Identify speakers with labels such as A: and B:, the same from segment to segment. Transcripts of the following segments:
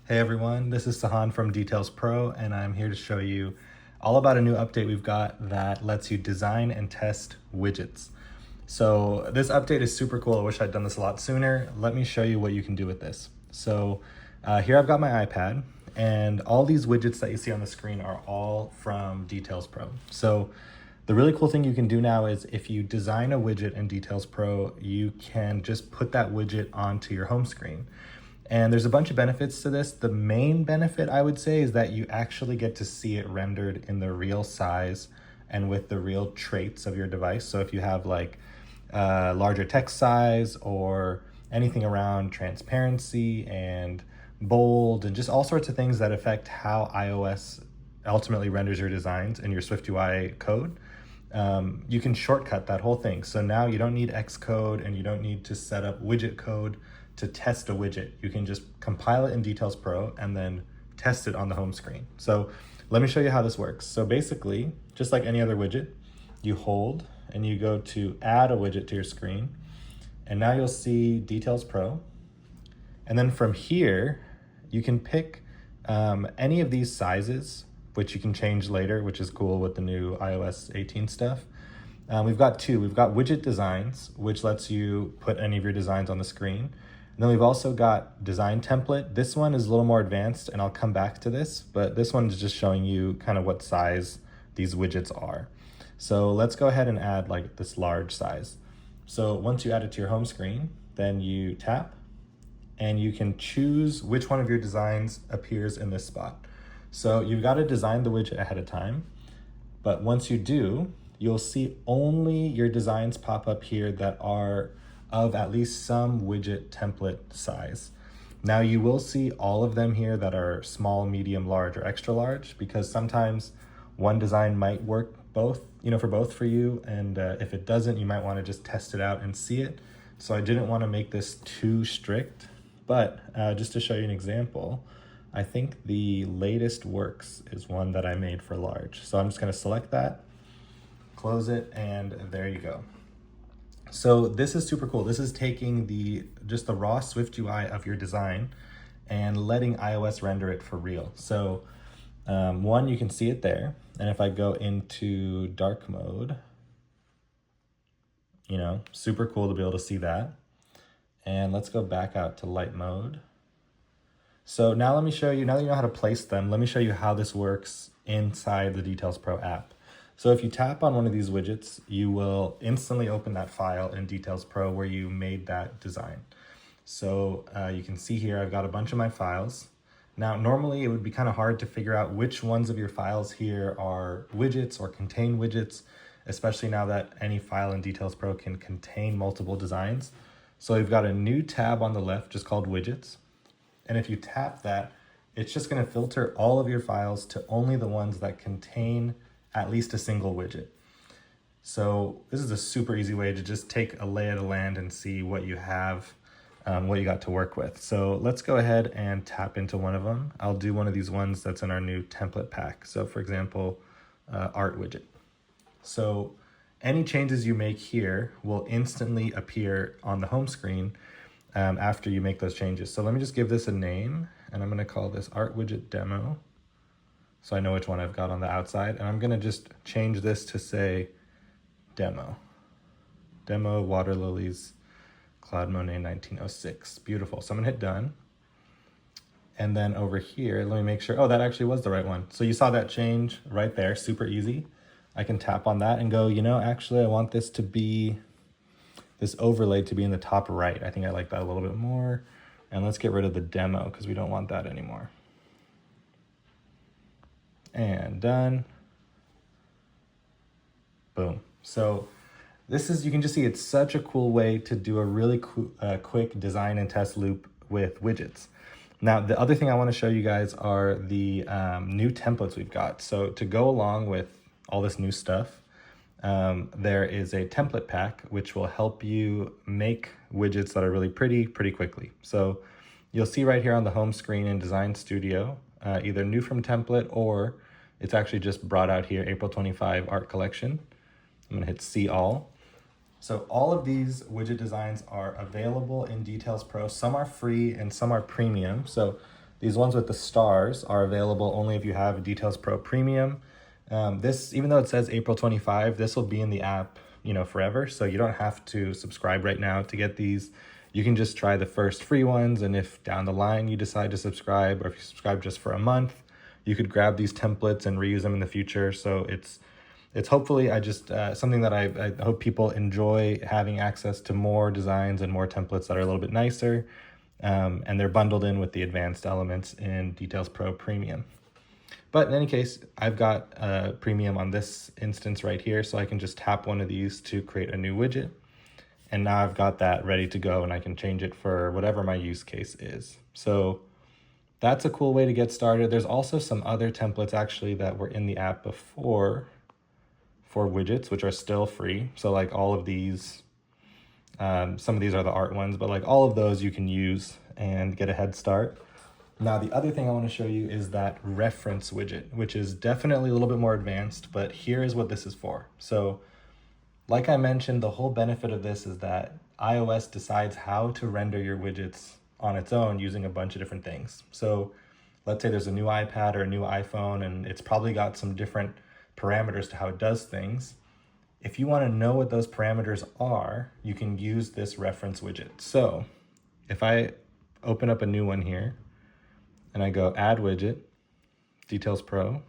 A: Hey everyone, this is Sahand from DetailsPro, and I'm here to show you all about a new update we've got that lets you design and test widgets. So this update is super cool. I wish I'd done this a lot sooner. Let me show you what you can do with this. So here I've got my iPad, and all these widgets that you see on the screen are all from DetailsPro. So the really cool thing you can do now is if you design a widget in DetailsPro, you can just put that widget onto your home screen. And there's a bunch of benefits to this. The main benefit, I would say, is that you actually get to see it rendered in the real size and with the real traits of your device. So if you have like larger text size or anything around transparency and bold and just all sorts of things that affect how iOS ultimately renders your designs in your SwiftUI code, you can shortcut that whole thing. So now you don't need Xcode and you don't need to set up widget code to test a widget. You can just compile it in DetailsPro and then test it on the home screen. So let me show you how this works. So basically, just like any other widget, you hold and you go to add a widget to your screen. And now you'll see DetailsPro. And then from here, you can pick any of these sizes, which you can change later, which is cool with the new iOS 18 stuff. We've got two. We've got widget designs, which lets you put any of your designs on the screen. And then we've also got design template. This one is a little more advanced, and I'll come back to this, but this one is just showing you kind of what size these widgets are. So let's go ahead and add like this large size. So once you add it to your home screen, then you tap, and you can choose which one of your designs appears in this spot. So you've got to design the widget ahead of time, but once you do, you'll see only your designs pop up here that are of at least some widget template size. Now you will see all of them here that are small, medium, large, or extra large, because sometimes one design might work both, for both for you, and if it doesn't, you might want to just test it out and see it. So I didn't want to make this too strict, but just to show you an example, I think the latest works is one that I made for large. So I'm just going to select that, close it, and there you go. So this is super cool. This is taking just the raw SwiftUI of your design and letting iOS render it for real. So one, you can see it there. And if I go into dark mode, super cool to be able to see that. And let's go back out to light mode. So now let me show you, now that you know how to place them, let me show you how this works inside the DetailsPro app. So if you tap on one of these widgets, you will instantly open that file in DetailsPro where you made that design. So you can see here, I've got a bunch of my files. Now, normally it would be kind of hard to figure out which ones of your files here are widgets or contain widgets, especially now that any file in DetailsPro can contain multiple designs. So we've got a new tab on the left just called widgets. And if you tap that, it's just going to filter all of your files to only the ones that contain at least a single widget. So this is a super easy way to just take a lay of the land and see what you have, what you got to work with. So let's go ahead and tap into one of them. I'll do one of these ones that's in our new template pack. So for example, art widget. So any changes you make here will instantly appear on the home screen after you make those changes. So let me just give this a name, and I'm going to call this art widget demo. So I know which one I've got on the outside, and I'm gonna just change this to say demo. Demo water lilies, Claude Monet 1906. Beautiful. So I'm gonna hit done. And then over here, let me make sure, that actually was the right one. So you saw that change right there, super easy. I can tap on that and go, actually I want this overlay to be in the top right. I think I like that a little bit more. And let's get rid of the demo because we don't want that anymore. And done. Boom. So this is, you can just see it's such a cool way to do a really quick design and test loop with widgets. Now, the other thing I want to show you guys are the new templates we've got. So to go along with all this new stuff, there is a template pack which will help you make widgets that are really pretty quickly. So you'll see right here on the home screen in Design Studio, either new from template or it's actually just brought out here, April 25 art collection. I'm gonna hit see all. So all of these widget designs are available in DetailsPro. Some are free and some are premium. So These ones with the stars are available only if you have Details Pro Premium. This, even though it says April 25, this will be in the app, forever. So you don't have to subscribe right now to get these. You can just try the first free ones. And if down the line you decide to subscribe, or if you subscribe just for a month, you could grab these templates and reuse them in the future. So it's hopefully something that I hope people enjoy, having access to more designs and more templates that are a little bit nicer. And they're bundled in with the advanced elements in Details Pro Premium. But in any case, I've got a premium on this instance right here, so I can just tap one of these to create a new widget. And now I've got that ready to go, and I can change it for whatever my use case is. So that's a cool way to get started. There's also some other templates actually that were in the app before for widgets, which are still free. So like all of these, some of these are the art ones, but like all of those you can use and get a head start. Now, the other thing I want to show you is that reference widget, which is definitely a little bit more advanced, but here is what this is for. So like I mentioned, the whole benefit of this is that iOS decides how to render your widgets on its own using a bunch of different things. So let's say there's a new iPad or a new iPhone, and it's probably got some different parameters to how it does things. If you want to know what those parameters are, you can use this reference widget. So if I open up a new one here, and I go add widget, Details Pro,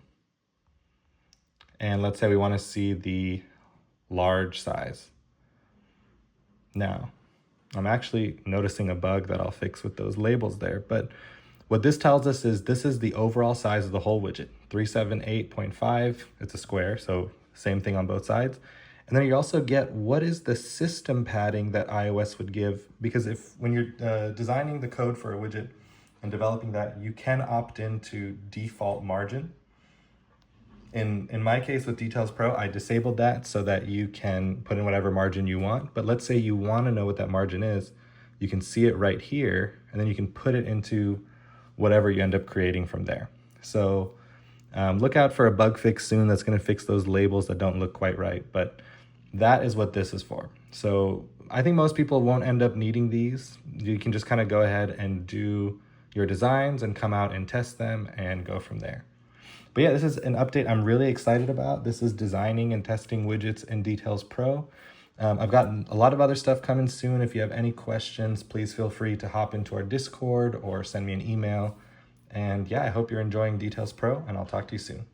A: and let's say we want to see the large size. Now, I'm actually noticing a bug that I'll fix with those labels there, but what this tells us is this is the overall size of the whole widget, 378.5, it's a square, so same thing on both sides. And then you also get what is the system padding that iOS would give, because when you're designing the code for a widget, and developing that, you can opt into default margin. In my case with Details Pro, I disabled that so that you can put in whatever margin you want. But let's say you want to know what that margin is, you can see it right here, and then you can put it into whatever you end up creating from there. So look out for a bug fix soon that's going to fix those labels that don't look quite right. But that is what this is for. So I think most people won't end up needing these. You can just kind of go ahead and do your designs and come out and test them and go from there. But yeah, this is an update I'm really excited about. This is designing and testing widgets in Details Pro. I've gotten a lot of other stuff coming soon. If you have any questions, please feel free to hop into our Discord or send me an email. And yeah, I hope you're enjoying Details Pro, and I'll talk to you soon.